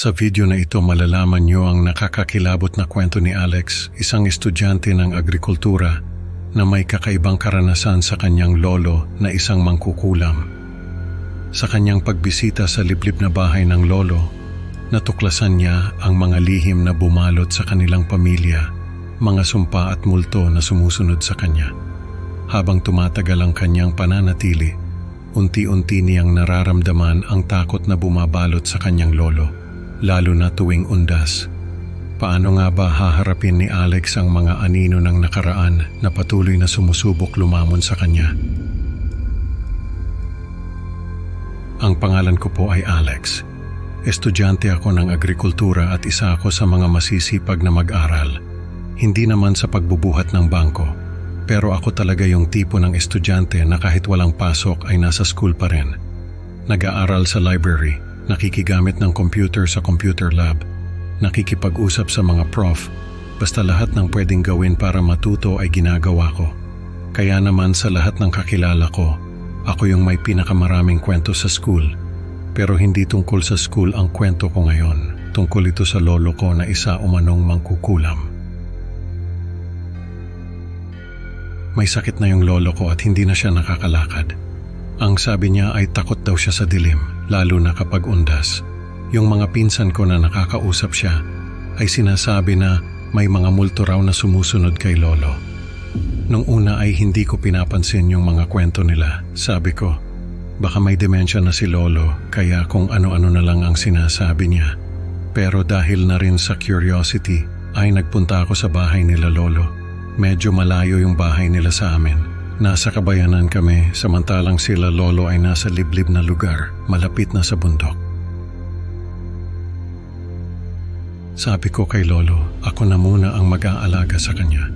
Sa video na ito malalaman nyo ang nakakakilabot na kwento ni Alex, isang estudyante ng agrikultura na may kakaibang karanasan sa kanyang lolo na isang mangkukulam. Sa kanyang pagbisita sa liblib na bahay ng lolo, natuklasan niya ang mga lihim na bumalot sa kanilang pamilya, mga sumpa at multo na sumusunod sa kanya. Habang tumatagal ang kanyang pananatili, unti-unti niyang nararamdaman ang takot na bumabalot sa kanyang lolo, lalo na tuwing undas. Paano nga ba haharapin ni Alex ang mga anino ng nakaraan na patuloy na sumusubok lumamon sa kanya? Ang pangalan ko po ay Alex. Estudyante ako ng agrikultura at isa ako sa mga masisipag na mag-aral. Hindi naman sa pagbubuhat ng bangko, pero ako talaga yung tipo ng estudyante na kahit walang pasok ay nasa school pa rin. Nag-aaral sa library, nakikigamit ng computer sa computer lab, nakikipag-usap sa mga prof, basta lahat ng pwedeng gawin para matuto ay ginagawa ko. Kaya naman sa lahat ng kakilala ko, ako yung may pinakamaraming kwento sa school. Pero hindi tungkol sa school ang kwento ko ngayon. Tungkol ito sa lolo ko na isa umanong mangkukulam. May sakit na yung lolo ko at hindi na siya nakakalakad. Ang sabi niya ay takot daw siya sa dilim, lalo na kapag undas. Yung mga pinsan ko na nakakausap siya ay sinasabi na may mga multo raw na sumusunod kay lolo. Nung una ay hindi ko pinapansin yung mga kwento nila. Sabi ko, baka may demensya na si lolo kaya kung ano-ano na lang ang sinasabi niya. Pero dahil na rin sa curiosity ay nagpunta ako sa bahay nila lolo. Medyo malayo yung bahay nila sa amin. Nasa kabayanan kami samantalang sila lolo ay nasa liblib na lugar, malapit na sa bundok. Sabi ko kay lolo, ako na muna ang mag-aalaga sa kanya.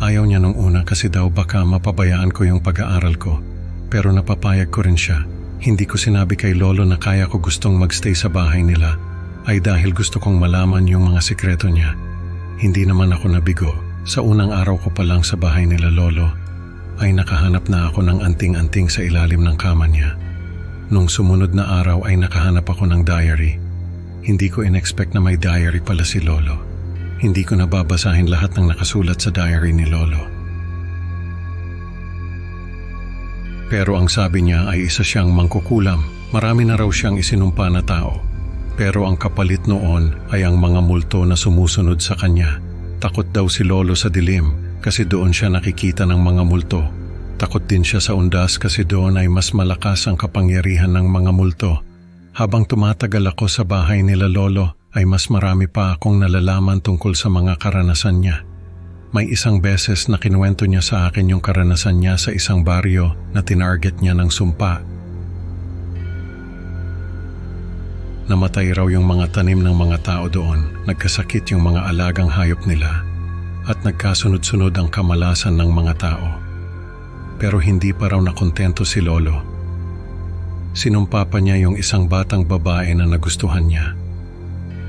Ayaw niya nung una kasi daw baka mapabayaan ko yung pag-aaral ko. Pero napapayag ko rin siya. Hindi ko sinabi kay lolo na kaya ko gustong magstay sa bahay nila ay dahil gusto kong malaman yung mga sikreto niya. Hindi naman ako nabigo. Sa unang araw ko pa lang sa bahay nila lolo, ay nakahanap na ako ng anting-anting sa ilalim ng kama niya. Nung sumunod na araw ay nakahanap ako ng diary. Hindi ko in-expect na may diary pala si lolo. Hindi ko nababasahin lahat ng nakasulat sa diary ni lolo. Pero ang sabi niya ay isa siyang mangkukulam. Marami na raw siyang isinumpa na tao. Pero ang kapalit noon ay ang mga multo na sumusunod sa kanya. Takot daw si lolo sa dilim kasi doon siya nakikita ng mga multo. Takot din siya sa undas kasi doon ay mas malakas ang kapangyarihan ng mga multo. Habang tumatagal ako sa bahay nila lolo, ay mas marami pa akong nalalaman tungkol sa mga karanasan niya. May isang beses na kinuwento niya sa akin yung karanasan niya sa isang baryo na tinarget niya ng sumpa. Namatay raw yung mga tanim ng mga tao doon, nagkasakit yung mga alagang hayop nila, at nagkasunod-sunod ang kamalasan ng mga tao. Pero hindi pa raw nakontento si lolo. Sinumpa pa niya yung isang batang babae na nagustuhan niya.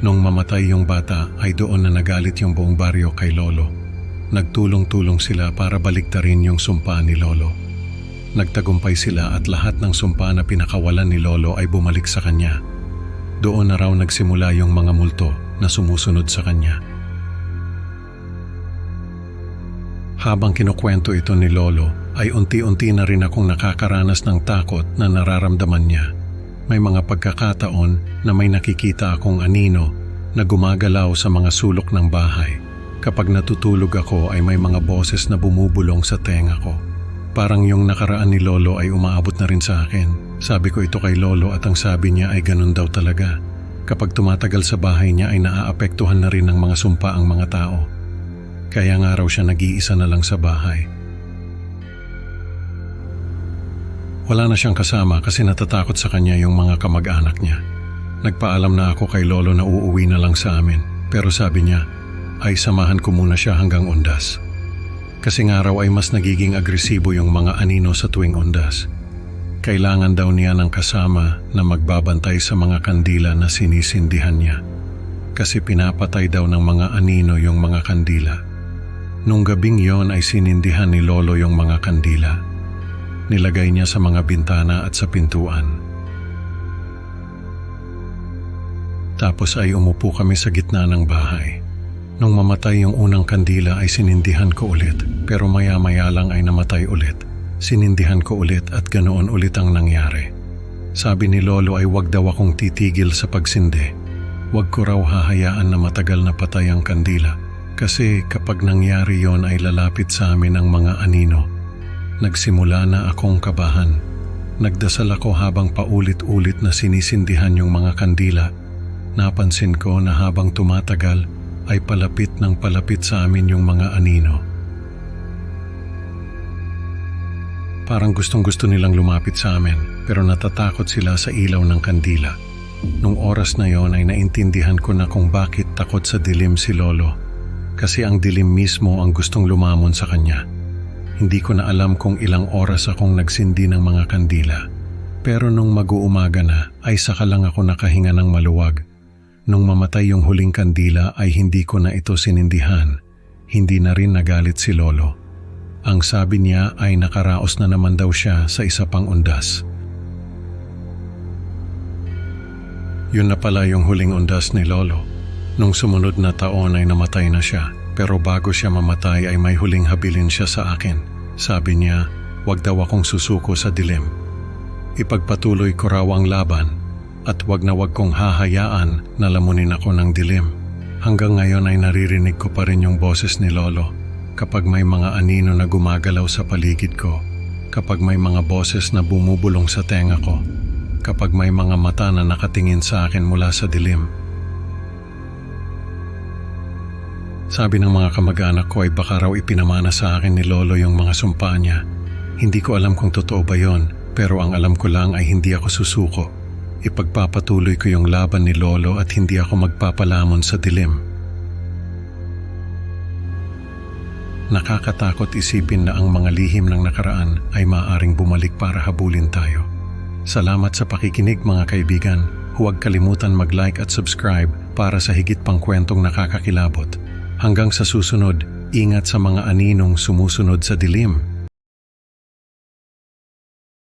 Nung mamatay yung bata ay doon na nagalit yung buong baryo kay lolo. Nagtulong-tulong sila para baliktarin yung sumpa ni lolo. Nagtagumpay sila at lahat ng sumpa na pinakawalan ni lolo ay bumalik sa kanya. Doon na raw nagsimula yung mga multo na sumusunod sa kanya. Habang kinukwento ito ni lolo, ay unti-unti na rin akong nakakaranas ng takot na nararamdaman niya. May mga pagkakataon na may nakikita akong anino na gumagalaw sa mga sulok ng bahay. Kapag natutulog ako ay may mga boses na bumubulong sa tenga ko. Parang yung nakaraan ni lolo ay umaabot na rin sa akin. Sabi ko ito kay lolo at ang sabi niya ay ganun daw talaga. Kapag tumatagal sa bahay niya ay naaapektuhan na rin ng mga sumpa ang mga tao. Kaya nga raw siya nag-iisa na lang sa bahay. Wala na siyang kasama kasi natatakot sa kanya yung mga kamag-anak niya. Nagpaalam na ako kay lolo na uuwi na lang sa amin. Pero sabi niya ay samahan ko muna siya hanggang undas. Kasi nga raw ay mas nagiging agresibo yung mga anino sa tuwing undas. Kailangan daw niya ng kasama na magbabantay sa mga kandila na sinisindihan niya. Kasi pinapatay daw ng mga anino yung mga kandila. Nung gabing yon ay sinindihan ni lolo yung mga kandila. Nilagay niya sa mga bintana at sa pintuan. Tapos ay umupo kami sa gitna ng bahay. Nung mamatay yung unang kandila ay sinindihan ko ulit, pero maya-maya lang ay namatay ulit. Sinindihan ko ulit at ganoon ulit ang nangyari. Sabi ni Lolo ay wag daw akong titigil sa pagsindi. Wag ko raw hahayaan na matagal na patay ang kandila kasi kapag nangyari yon ay lalapit sa amin ang mga anino. Nagsimula na akong kabahan. Nagdasal ako habang paulit-ulit na sinisindihan yung mga kandila. Napansin ko na habang tumatagal ay palapit ng palapit sa amin yung mga anino. Parang gustong-gusto nilang lumapit sa amin pero natatakot sila sa ilaw ng kandila. Nung oras na yon ay naintindihan ko na kung bakit takot sa dilim si Lolo. Kasi ang dilim mismo ang gustong lumamon sa kanya. Hindi ko na alam kung ilang oras akong nagsindi ng mga kandila. Pero nung mag-uumaga na ay saka lang ako nakahinga ng maluwag. Nung mamatay yung huling kandila ay hindi ko na ito sinindihan. Hindi na rin nagalit si Lolo. Ang sabi niya ay nakaraos na naman daw siya sa isa pang undas. Yun na pala yung huling undas ni Lolo. Nung sumunod na taon ay namatay na siya. Pero bago siya mamatay ay may huling habilin siya sa akin. Sabi niya, wag daw akong susuko sa dilim. Ipagpatuloy ko raw ang laban at wag na wag kong hahayaan na lamunin ako ng dilim. Hanggang ngayon ay naririnig ko pa rin yung boses ni Lolo kapag may mga anino na gumagalaw sa paligid ko, kapag may mga boses na bumubulong sa tenga ko, kapag may mga mata na nakatingin sa akin mula sa dilim. Sabi ng mga kamag-anak ko ay baka raw ipinamana sa akin ni Lolo yung mga sumpa niya. Hindi ko alam kung totoo ba yon, pero ang alam ko lang ay hindi ako susuko. Ipagpapatuloy ko yung laban ni Lolo at hindi ako magpapalamon sa dilim. Nakakatakot isipin na ang mga lihim ng nakaraan ay maaaring bumalik para habulin tayo. Salamat sa pakikinig mga kaibigan. Huwag kalimutan mag-like at subscribe para sa higit pang kwentong nakakakilabot. Hanggang sa susunod, ingat sa mga aninong sumusunod sa dilim.